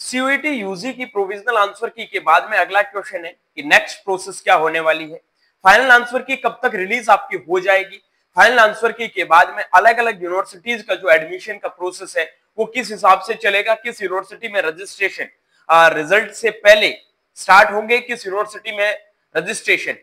CUET UG की provisional answer की के बाद में अगला क्वेश्चन है कि नेक्स्ट प्रोसेस क्या होने वाली है। फाइनल आंसर की कब तक रिलीज आपकी हो जाएगी। फाइनल आंसर की के बाद में अलग अलग यूनिवर्सिटीज का जो एडमिशन का प्रोसेस है वो किस हिसाब से चलेगा, किस यूनिवर्सिटी में रजिस्ट्रेशन रिजल्ट से पहले स्टार्ट होंगे, किस यूनिवर्सिटी में रजिस्ट्रेशन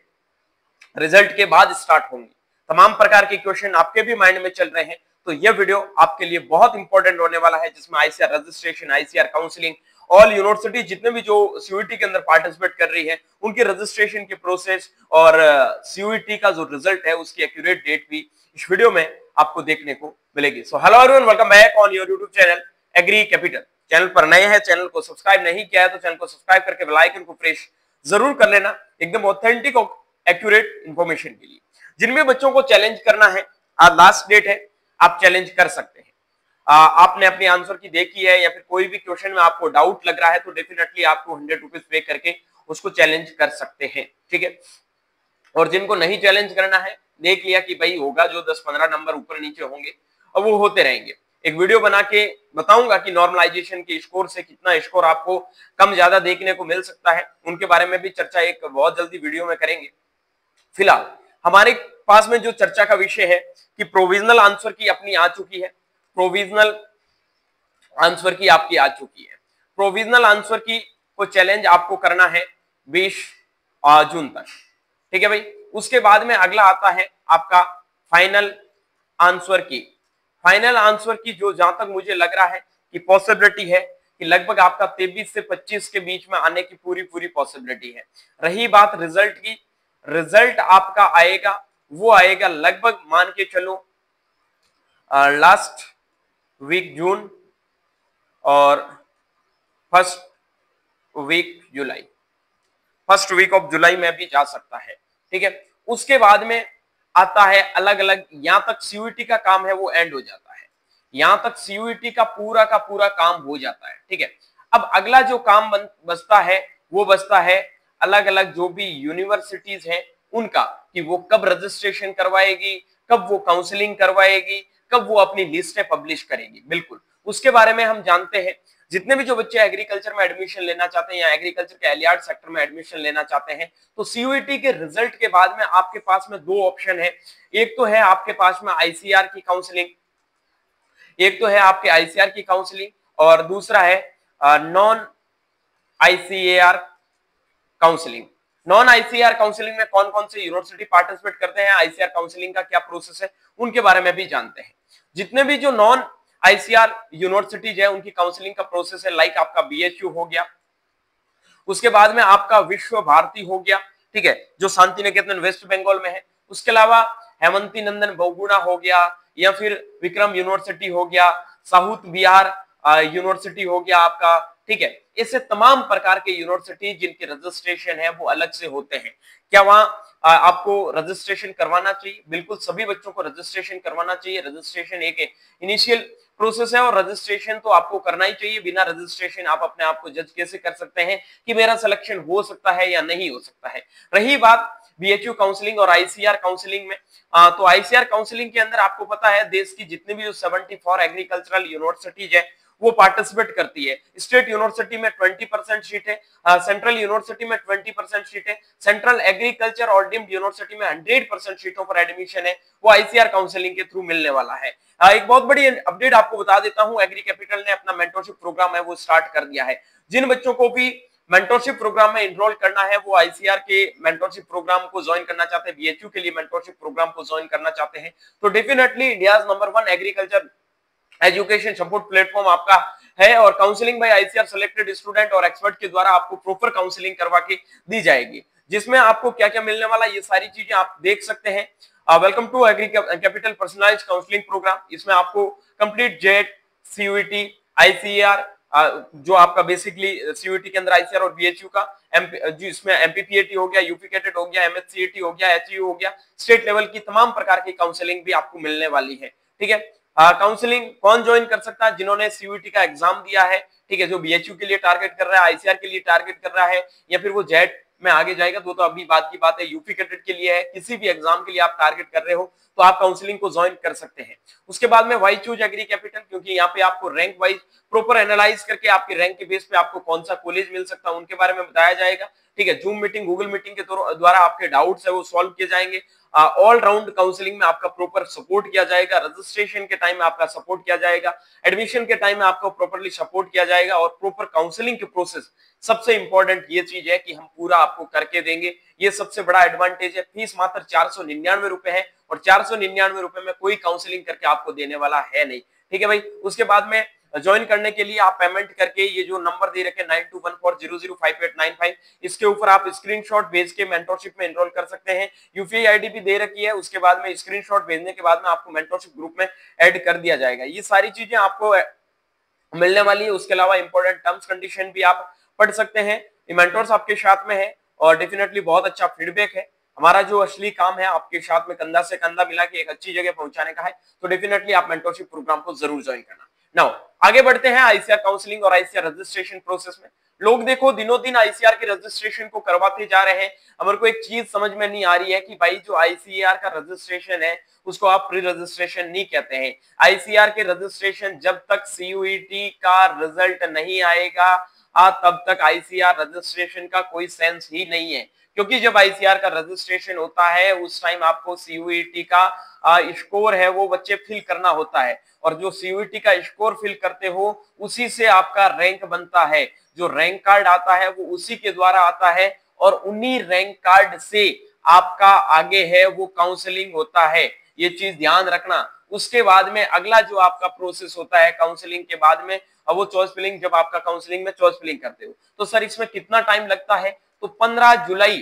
रिजल्ट के बाद स्टार्ट होंगे। तमाम प्रकार के क्वेश्चन आपके भी माइंड में चल रहे हैं, तो यह वीडियो आपके लिए बहुत इंपॉर्टेंट होने वाला है, जिसमें ICR registration, ICR counselling, all university जितने भी जो सीयूईटी के अंदर पार्टिसिपेट कर रही है उनके रजिस्ट्रेशन के प्रोसेस और सीयूईटी का जो रिजल्ट है उसकी एक्यूरेट डेट भी इस वीडियो में आपको देखने को मिलेगी। So hello everyone, welcome back on your YouTube channel agri capital. Channel पर नए हैं, चैनल को सब्सक्राइब नहीं किया है तो चैनल को सब्सक्राइब करके बेल आइकन को प्रेस जरूर कर लेना, एकदम ऑथेंटिक और एक्यूरेट इंफॉर्मेशन के लिए। जिन भी बच्चों को चैलेंज करना है, आज लास्ट डेट है, आप चैलेंज कर सकते हैं। आपने अपनी आंसर की देखी है या फिर कोई भी क्वेश्चन में आपको डाउट लग रहा है तो डेफिनेटली आपको 100 रुपीज पे करके उसको चैलेंज कर सकते हैं, ठीक है। और जिनको नहीं चैलेंज करना है, देख लिया कि भाई होगा जो 10-15 नंबर ऊपर नीचे होंगे और वो होते रहेंगे। एक वीडियो बना के बताऊंगा कि नॉर्मलाइजेशन के स्कोर से कितना स्कोर आपको कम ज्यादा देखने को मिल सकता है, उनके बारे में भी चर्चा एक बहुत जल्दी वीडियो में करेंगे। फिलहाल हमारे पास में जो चर्चा का विषय है कि प्रोविजनल आंसर की अपनी आ चुकी है, प्रोविजनल आंसर की आपकी आ चुकी है। प्रोविजनल आंसर की को चैलेंज आपको करना है 20 जून तक, ठीक है भाई। उसके बाद में अगला आता है आपका फाइनल आंसर की। फाइनल आंसर की जो जहां तक मुझे लग रहा है कि पॉसिबिलिटी है कि लगभग आपका 23 से 25 के बीच में आने की पूरी पॉसिबिलिटी है। रही बात रिजल्ट की, रिजल्ट आपका आएगा, वो आएगा लगभग मान के चलो लास्ट वीक जून और फर्स्ट वीक ऑफ जुलाई में भी जा सकता है, ठीक है। उसके बाद में आता है अलग अलग, यहां तक सीयूईटी का काम है वो एंड हो जाता है, यहां तक सीयूईटी का पूरा काम हो जाता है, ठीक है। अब अगला जो काम बचता है वो बचता है अलग अलग जो भी यूनिवर्सिटीज हैं उनका, कि वो कब रजिस्ट्रेशन करवाएगी, कब वो काउंसलिंग करवाएगी, कब वो अपनी लिस्टें पब्लिश करेगी। बिल्कुल उसके बारे में हम जानते हैं। जितने भी जो बच्चे एग्रीकल्चर में एडमिशन लेना चाहते हैं या एग्रीकल्चर के एलियार्ड सेक्टर में एडमिशन लेना चाहते हैं तो सीयूईटी के रिजल्ट के बाद में आपके पास में दो ऑप्शन है। एक तो है आपके पास में आईसीआर की काउंसलिंग, और दूसरा है non ICR counselling. Non ICR counselling में कौन कौन से यूनिवर्सिटी पार्टिसिपेट करते हैं, आईसीआर काउंसलिंग का क्या प्रोसेस है, उनके बारे में भी जानते हैं। जितने भी जो नॉन आईसीआर यूनिवर्सिटीज है उनकी काउंसलिंग का प्रोसेस है, लाइक आपका बीएचयू हो गया, उसके बाद में आपका विश्व भारती हो गया, ठीक है, जो शांति निकेतन वेस्ट बंगाल में है। उसके अलावा हेमंती नंदन बहुगुणा हो गया, या फिर विक्रम यूनिवर्सिटी हो गया, साउथ बिहार यूनिवर्सिटी हो गया आपका, ठीक है। ऐसे तमाम प्रकार के यूनिवर्सिटी जिनके रजिस्ट्रेशन है वो अलग से होते हैं। क्या वहां आपको रजिस्ट्रेशन करवाना चाहिए? बिल्कुल सभी बच्चों को रजिस्ट्रेशन करवाना चाहिए। रजिस्ट्रेशन एक इनिशियल प्रोसेस है और रजिस्ट्रेशन तो आपको करना ही चाहिए। बिना रजिस्ट्रेशन आप अपने आप को जज कैसे कर सकते हैं कि मेरा सिलेक्शन हो सकता है या नहीं हो सकता है। रही बात बीएचयू काउंसलिंग और आईसीआर काउंसलिंग में, तो आईसीआर काउंसलिंग के अंदर आपको पता है देश की जितनी भी 74 एग्रीकल्चरल यूनिवर्सिटीज है वो पार्टिसिपेट करती है। स्टेट यूनिवर्सिटी में 20% सीट है, सेंट्रल यूनिवर्सिटी में 20% सीट है, सेंट्रल एग्रीकल्चर और डीम्ड यूनिवर्सिटी में 100% सीटों पर एडमिशन है वो आईसीआर काउंसलिंग के थ्रू मिलने वाला है। एक बहुत बड़ी अपडेट आपको बता देता हूं, एग्री कैपिटल ने अपना मेंटरशिप प्रोग्राम है वो स्टार्ट कर दिया है। जिन बच्चों को भी मेंटरशिप प्रोग्राम में एनरोल करना है वो आईसीआर के मेंटरशिप प्रोग्राम को ज्वाइन करना चाहते हैं, बीएचयू के लिए मेंटरशिप प्रोग्राम को ज्वाइन करना चाहते हैं, तो definitely India number 1 agriculture education support platform आपका है। और counselling by ICR selected student और एक्सपर्ट के द्वारा आपको प्रॉपर काउंसलिंग करवा के दी जाएगी, जिसमें आपको क्या क्या मिलने वाला ये सारी चीजें आप देख सकते हैं। Welcome to agri capital personalised counselling programme. इसमें आपको कंप्लीट जेट, सीयूईटी, आईसीआर, जो आपका बेसिकली सीयूईटी के अंदर आईसीआर और बीएचयू का, जो इसमें एमपीपीएटी हो गया, यूपी कैडेट हो गया, एमएचसीईटी हो गया, एचयू हो गया, स्टेट लेवल की तमाम प्रकार की काउंसलिंग भी आपको मिलने वाली है, ठीक है। काउंसलिंग कौन ज्वाइन कर सकता है? जिन्होंने सीयूईटी का एग्जाम दिया है, ठीक है, जो बीएचयू के लिए टारगेट कर रहा है, आईसीआर के लिए टारगेट कर रहा है, या फिर वो जेट में आगे जाएगा तो अभी बात की बात है, यूपी कैडेट के लिए है, किसी भी एग्जाम के लिए आप टारगेट कर रहे हो तो आप काउंसलिंग को ज्वाइन कर सकते हैं। उसके बाद में वाई चूज एग्री कैपिटल, क्योंकि यहाँ पे आपको रैंक वाइज प्रॉपर एनालाइज करके आपके रैंक के बेस पे आपको कौन सा कॉलेज मिल सकता है उनके बारे में बताया जाएगा। ठीक है, जूम मीटिंग, गूगल मीटिंग के द्वारा आपके डाउट्स है वो सॉल्व किए जाएंगे। ऑल राउंड काउंसलिंग में आपका प्रॉपर सपोर्ट किया जाएगा, रजिस्ट्रेशन के टाइम में आपका सपोर्ट किया जाएगा, एडमिशन के टाइम में आपको प्रॉपर्ली सपोर्ट किया जाएगा, और प्रॉपर काउंसलिंग के प्रोसेस सबसे इंपॉर्टेंट ये चीज है कि हम पूरा आपको करके देंगे। ये सबसे बड़ा एडवांटेज है। फीस मात्र 499 रुपए है, और 499 रुपए में कोई काउंसलिंग करके आपको देने वाला है नहीं। ठीक है भाई, उसके बाद में ज्वाइन करने के लिए आप पेमेंट करके ये जो नंबर दे रखे 9214005895, इसके ऊपर आप स्क्रीनशॉट भेज के मेंटरशिप में एनरोल कर सकते हैं। यूपीआई आईडी भी दे रखी है, उसके बाद में स्क्रीनशॉट भेजने के बाद में आपको मेंटरशिप ग्रुप में ऐड कर दिया जाएगा। ये सारी चीजें आपको मिलने वाली है। उसके अलावा इंपॉर्टेंट टर्म्स कंडीशन भी आप पढ़ सकते हैं। मेंटर्स आपके साथ में है और डेफिनेटली बहुत अच्छा फीडबैक है। हमारा जो असली काम है आपके साथ में कंधा से कंधा मिला के एक अच्छी जगह पहुंचाने का है, तो डेफिनेटली आप मेंटरशिप प्रोग्राम को जरूर ज्वाइन करना। नाउ आगे बढ़ते हैं आईसीआर काउंसलिंग और आईसीआर रजिस्ट्रेशन प्रोसेस में। लोग देखो दिनों दिन आईसीआर के रजिस्ट्रेशन को करवाते जा रहे हैं। हमारे को एक चीज समझ में नहीं आ रही है कि भाई जो आईसीआर का रजिस्ट्रेशन है उसको आप प्री रजिस्ट्रेशन नहीं कहते हैं। आईसीआर के रजिस्ट्रेशन जब तक सीयूईटी का रिजल्ट नहीं आएगा तब तक आईसीआर रजिस्ट्रेशन का कोई सेंस ही नहीं है, क्योंकि जब आईसीआर का रजिस्ट्रेशन होता है उस टाइम आपको सीयूईटी का स्कोर है वो बच्चे फिल करना होता है, और जो सीयूईटी का स्कोर फिल करते हो उसी से आपका रैंक बनता है। जो रैंक कार्ड आता है वो उसी के द्वारा आता है, और उन्हीं रैंक कार्ड से आपका आगे है वो काउंसलिंग होता है। ये चीज ध्यान रखना। उसके बाद में अगला जो आपका प्रोसेस होता है काउंसलिंग के बाद में, वो चॉइस फिलिंग। जब आपका काउंसलिंग में चॉइस फिलिंग करते हो तो सर इसमें कितना टाइम लगता है, तो 15 जुलाई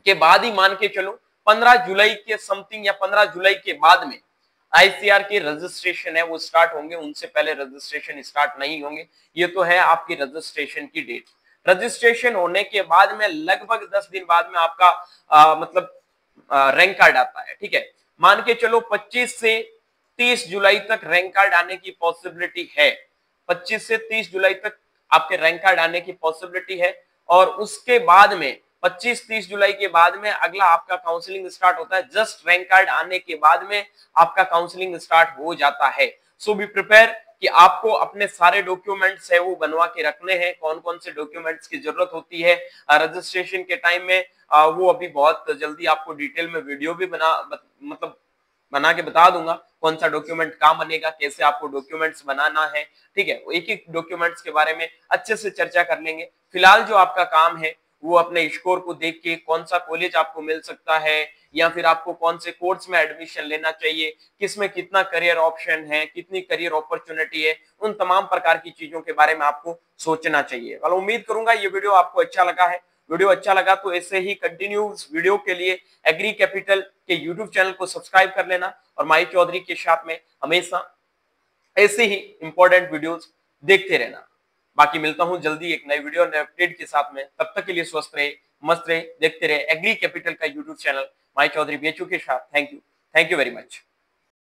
के बाद ही मान के चलो, 15 जुलाई के समथिंग या 15 जुलाई के बाद में आईसीआर के रजिस्ट्रेशन है वो स्टार्ट होंगे। उनसे पहले रजिस्ट्रेशन स्टार्ट नहीं होंगे। ये तो है आपकी रजिस्ट्रेशन की डेट। रजिस्ट्रेशन होने के बाद में लगभग 10 दिन बाद में आपका मतलब रैंक कार्ड आता है। ठीक है, मान के चलो 25 से 30 जुलाई तक रैंक कार्ड आने की पॉसिबिलिटी है। 25 से 30 जुलाई तक आपके रैंक कार्ड आने की पॉसिबिलिटी है, और उसके बाद में 25-30 जुलाई के बाद में अगला आपका काउंसलिंग स्टार्ट होता है। जस्ट रैंक कार्ड आने के बाद में आपका काउंसलिंग स्टार्ट हो जाता है। सो बी प्रिपेयर कि आपको अपने सारे डॉक्यूमेंट्स है वो बनवा के रखने हैं। कौन कौन से डॉक्यूमेंट्स की जरूरत होती है रजिस्ट्रेशन के टाइम में, वो अभी बहुत जल्दी आपको डिटेल में वीडियो भी बना के बता दूंगा कौन सा डॉक्यूमेंट कहाँ बनेगा, कैसे आपको डॉक्यूमेंट्स बनाना है। ठीक है, एक एक डॉक्यूमेंट्स के बारे में अच्छे से चर्चा कर लेंगे। फिलहाल जो आपका काम है वो अपने स्कोर को देख के कौन सा कॉलेज आपको मिल सकता है, या फिर आपको कौन से कोर्स में एडमिशन लेना चाहिए, किसमें कितना करियर ऑप्शन है, कितनी करियर अपॉर्चुनिटी है, उन तमाम प्रकार की चीजों के बारे में आपको सोचना चाहिए। वाला उम्मीद करूंगा ये वीडियो आपको अच्छा लगा है। वीडियो अच्छा लगा तो ऐसे ही कंटिन्यूस वीडियो के लिए एग्री कैपिटल के यूट्यूब चैनल को सब्सक्राइब कर लेना, और माई चौधरी के साथ में हमेशा ऐसे ही इंपॉर्टेंट वीडियोस देखते रहना। बाकी मिलता हूं जल्दी एक नए वीडियो नए अपडेट के साथ में। तब तक के लिए स्वस्थ रहे, मस्त रहे, देखते रहे एग्री कैपिटल का यूट्यूब चैनल माई चौधरी बेचू के साथ। Thank you very much.